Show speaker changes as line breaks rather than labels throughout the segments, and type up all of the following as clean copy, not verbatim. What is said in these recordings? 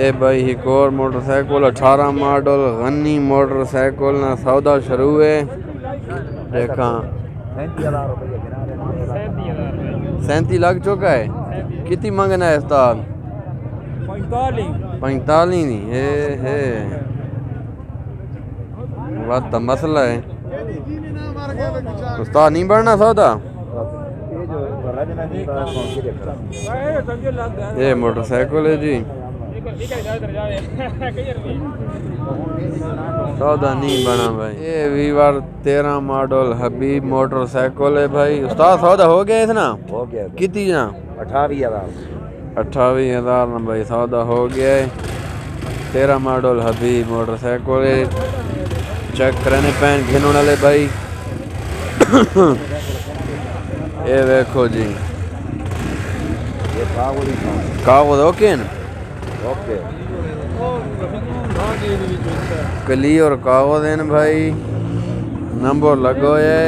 ए भाई एक और मोटरसाइकिल 18 मॉडल गनी मोटरसाइकिल ना सौदा शुरू है। देखा 37 लग चुका है। कितनी मंगना है उस्ताद? 45 नहीं है बात तो मसला है उस्ताद। नहीं बढ़ना सौदा। ये मोटरसाइकिल है जी, सौदा नहीं बना भाई। ये वीवर 13 मॉडल हबीब मोटरसाइकिल है भाई। उस्ताद सौदा हो गया इतना? हो गया। कितनी ना? 28,000 ना भाई सौदा हो गया है। 13 मॉडल हबीब मोटरसाइकिल है। चेक करने पैन घिनने वाले भाई। ये देखो जी कागज ओके न? ओके कली और कागज है भाई। नंबर लगो है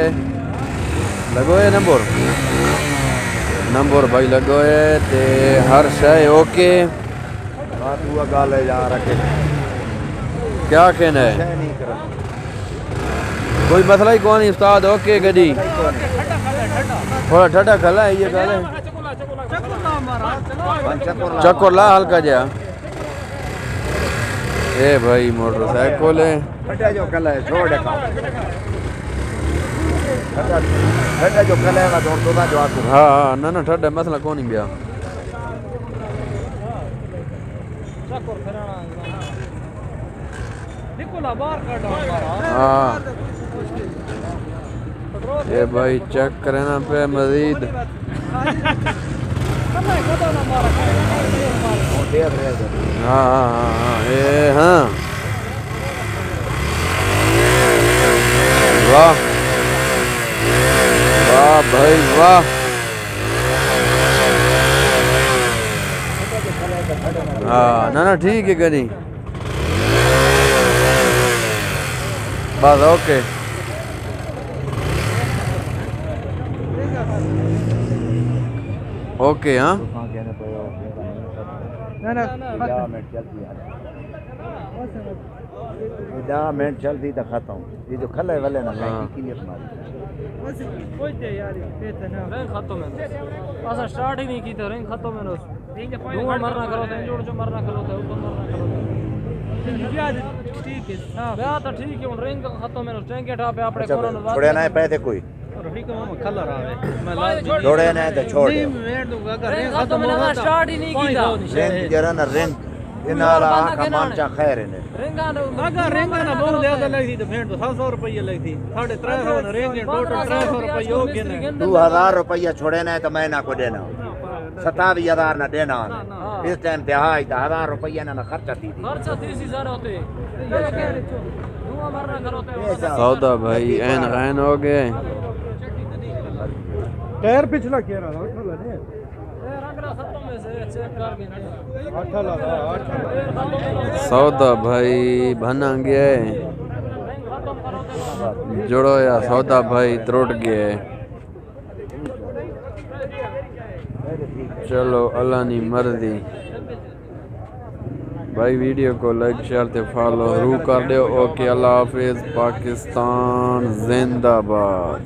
नंबर भाई लगो है ते हर शय ओके। क्या कहना है? कोई मसला ही कौन उस्ताद। ओके गड्डी थोड़ा ठंडा खला है ये गल है। चक्कर ला हल्का जा। ए भाई मोटरसाइकिल है। हाँ ना ना ठंडा मसला कौन ही बिया। हाँ ये भाई चेक करना पे मजीद। हाँ ये हाँ वाह वाह भाई वाह। हाँ ना ना ठीक है गनी बस ओके। ओके हाँ
10 मिनट चलती तो खाता हूँ। ये जो खले वाले ना
स्टार्ट ही नहीं की तो रिंग खत्म है मरना करो जो मरना करो ठीक है तो ठीक है रिंग खत्म है टैंक पे आपने
छोड़े ना पैसे कोई छोड़े ना तो छोड़
स्टार्ट ही नहीं की
रिंग जरा ना रिंग इनाला का मानचा खैर ने
रिंग ना बहुत ज्यादा लगी थी तो भेंट तो 700 रुपये लगी थी 350 रिंग टोटल 300 रुपये हो गए
2000 रुपया छोड़े ना तो मैं ना को देना 27,000 ना देना। इस टाइम पे हाई तो 1000 रुपया ना खर्चा थी
30,000 होते
सौदा भाई एन गैन हो गए।
टायर पिछला क्या रहा
सौदा भाई बना गया है जोड़ो या सौदा भाई त्रुट गया है। चलो अल्लाह नी मर्जी भाई। वीडियो को लाइक शेयर ते फॉलो जरूर कर दो। ओके अल्लाह हाफिज। पाकिस्तान जिंदाबाद।